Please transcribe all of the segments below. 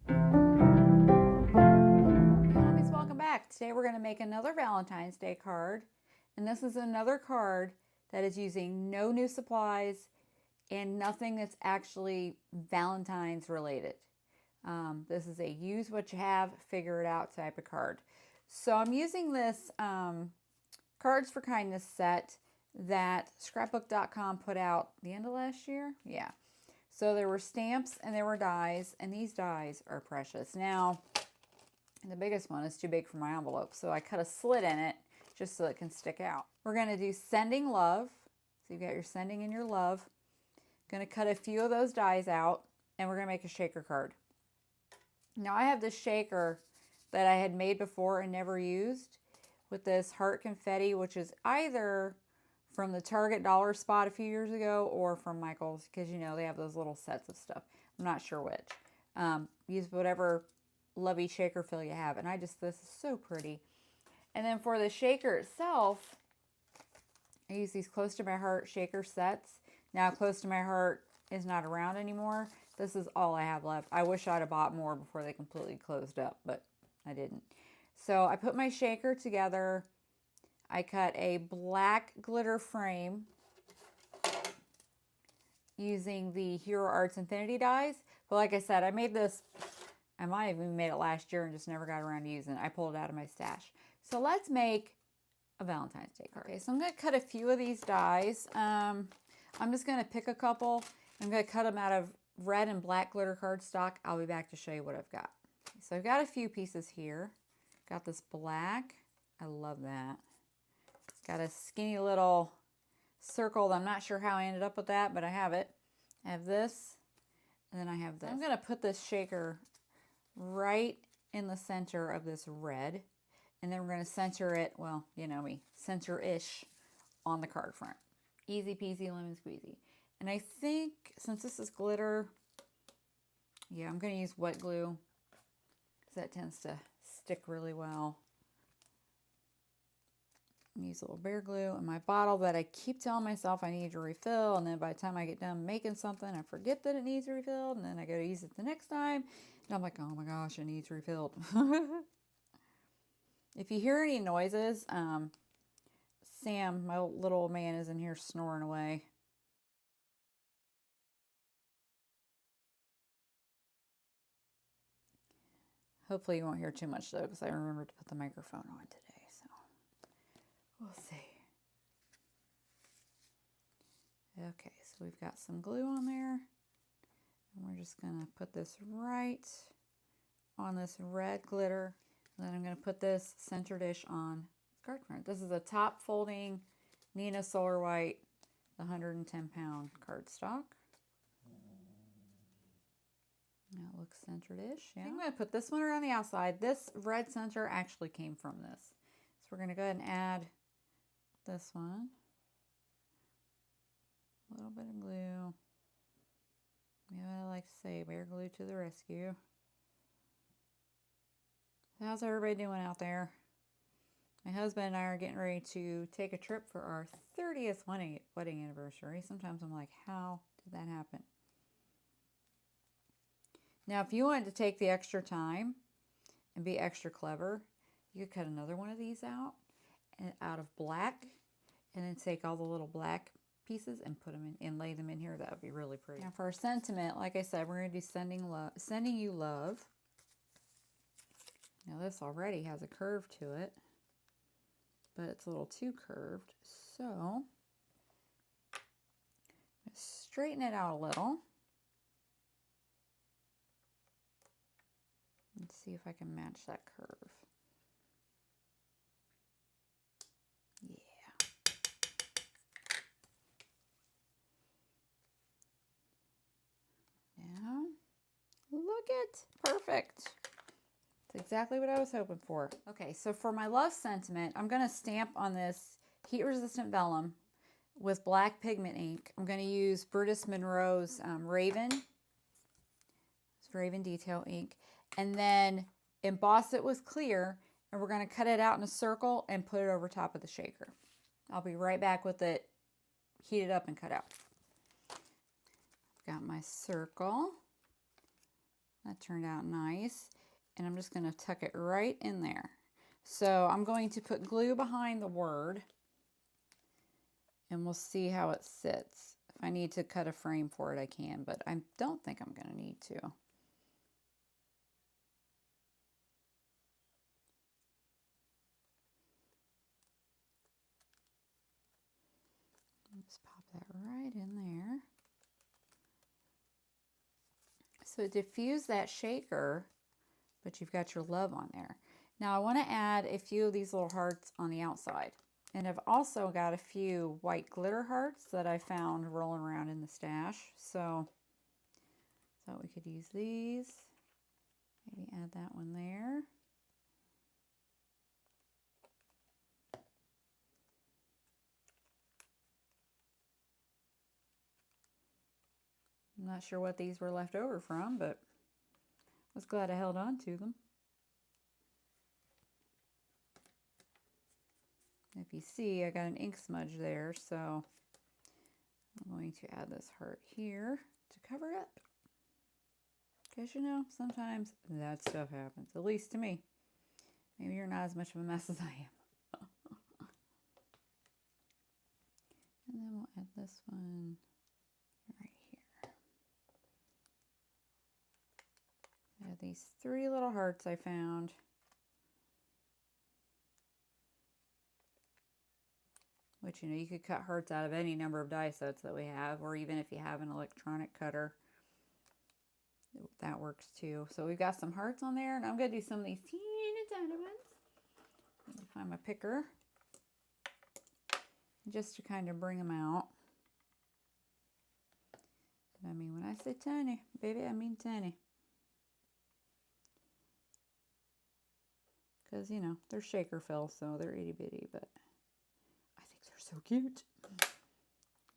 Homies, welcome back. Today we're going to make another Valentine's Day card. And this is another card that is using no new supplies and nothing that's actually Valentine's related. This is a use what you have, figure it out type of card. So I'm using this Cards for Kindness set that scrapbook.com put out the end of last year. Yeah. So there were stamps and there were dies, and these dies are precious. Now, the biggest one is too big for my envelope, so I cut a slit in it just so it can stick out. We're going to do Sending Love. So you've got your sending and your love. Going to cut a few of those dies out, and we're going to make a shaker card. Now I have this shaker that I had made before and never used with this heart confetti, which is either from the Target dollar spot a few years ago or from Michael's, because you know they have those little sets of stuff. I'm not sure which. Use whatever lovey shaker fill you have, and this is so pretty. And then for the shaker itself, I use these Close to My Heart shaker sets. Now Close to My Heart is not around anymore. This is all I have left. I wish I'd have bought more before they completely closed up, but I didn't. So I put my shaker together. I cut a black glitter frame using the Hero Arts Infinity dies. But like I said, I made this, I might have even made it last year and just never got around to using it. I pulled it out of my stash. So let's make a Valentine's Day card. Okay, so I'm going to cut a few of these dies. I'm just going to pick a couple. I'm going to cut them out of red and black glitter cardstock. I'll be back to show you what I've got. So I've got a few pieces here. Got this black. I love that. Got a skinny little circle. I'm not sure how I ended up with that, but I have it. I have this, and then I have this. I'm going to put this shaker right in the center of this red, and then we're going to center it, well, you know me, center-ish on the card front. Easy peasy lemon squeezy. And I think since this is glitter, yeah, I'm going to use wet glue because that tends to stick really well. Use a little bear glue in my bottle that I keep telling myself I need to refill, and then by the time I get done making something, I forget that it needs refilled, and then I go to use it the next time, and I'm like, oh my gosh, it needs refilled. If you hear any noises, Sam, my little old man, is in here snoring away. Hopefully you won't hear too much though, because I remembered to put the microphone on today, so we'll see. Okay, so we've got some glue on there, and we're just going to put this right on this red glitter. And then I'm going to put this center dish on card front. This is a top folding Nina Solar White 110-pound cardstock. That looks center-ish, yeah. I'm going to put this one around the outside. This red center actually came from this. So we're going to go ahead and add this one. A little bit of glue. Yeah, I like to say, bear glue to the rescue. How's everybody doing out there? My husband and I are getting ready to take a trip for our 30th wedding anniversary. Sometimes I'm like, how did that happen? Now, if you wanted to take the extra time and be extra clever, you could cut another one of these out of black, and then take all the little black pieces and put them in and lay them in here. That would be really pretty. Now for our sentiment, like I said, we're going to do sending you love. Now this already has a curve to it, but it's a little too curved, so straighten it out a little. Let's see if I can match that curve. Yeah. Now, look it, perfect. It's exactly what I was hoping for. Okay, so for my love sentiment, I'm going to stamp on this heat-resistant vellum with black pigment ink. I'm going to use Brutus Monroe's Raven. It's Raven Detail ink. And then emboss it with clear, and we're going to cut it out in a circle and put it over top of the shaker. I'll be right back with it heated up and cut out. I've got my circle. That turned out nice. And I'm just going to tuck it right in there. So I'm going to put glue behind the word and we'll see how it sits. If I need to cut a frame for it, I can, but I don't think I'm going to need to. Just pop that right in there. So diffuse that shaker, but you've got your love on there. Now I want to add a few of these little hearts on the outside. And I've also got a few white glitter hearts that I found rolling around in the stash. So thought we could use these. Maybe add that one there. I'm not sure what these were left over from, but I was glad I held on to them. If you see, I got an ink smudge there, so I'm going to add this heart here to cover it up. Because you know, sometimes that stuff happens, at least to me. Maybe you're not as much of a mess as I am. And then we'll add this one right here. Add these 3 little hearts I found. Which, you know, you could cut hearts out of any number of die sets that we have, or even if you have an electronic cutter, that works too. So we've got some hearts on there, and I'm going to do some of these teeny tiny ones. Let me find my picker, just to kind of bring them out. And I mean, when I say tiny, baby, I mean tiny. Because, you know, they're shaker fill, so they're itty bitty, but so cute.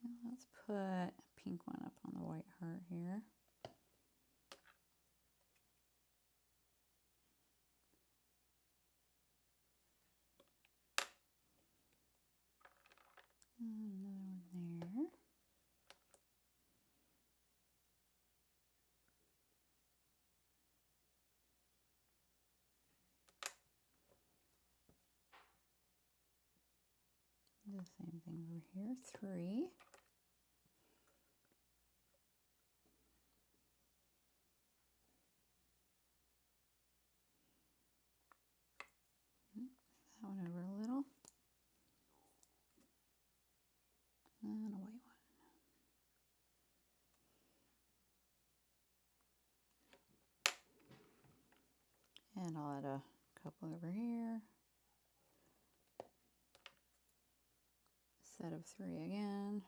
Now let's put a pink one up on the white heart here. Another one there. The same thing over here, 3. That one over a little. And a white one. And I'll add a couple over here. Set of 3 again.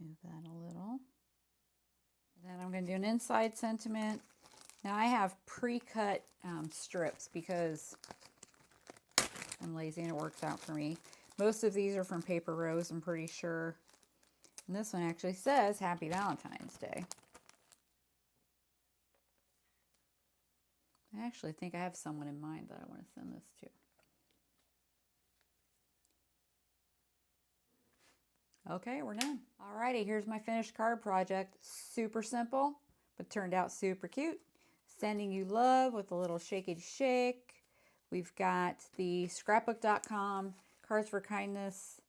Move that a little. Then I'm going to do an inside sentiment. Now I have pre-cut strips because I'm lazy and it works out for me. Most of these are from Paper Rose, I'm pretty sure. And this one actually says Happy Valentine's Day. I actually think I have someone in mind that I want to send this to. Okay, we're done. Alrighty, here's my finished card project. Super simple, but turned out super cute. Sending you love with a little shakey shake. We've got the scrapbook.com Cards for Kindness,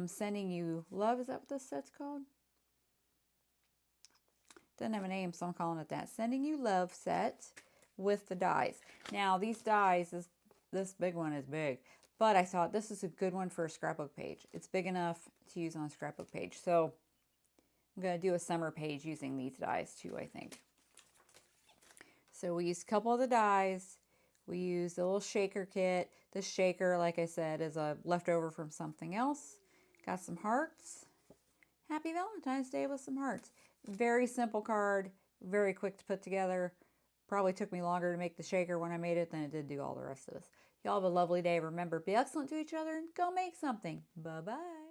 Sending You Love. Is that what this set's called? Doesn't have a name, so I'm calling it that. Sending You Love set with the dies. Now, these dies, this big one is big, but I thought this is a good one for a scrapbook page. It's big enough to use on a scrapbook page. So I'm going to do a summer page using these dies too, I think. So we used a couple of the dies. We used a little shaker kit. This shaker, like I said, is a leftover from something else. Got some hearts. Happy Valentine's Day with some hearts. Very simple card, very quick to put together. Probably took me longer to make the shaker when I made it than it did do all the rest of this. Y'all have a lovely day. Remember, be excellent to each other and go make something. Bye-bye.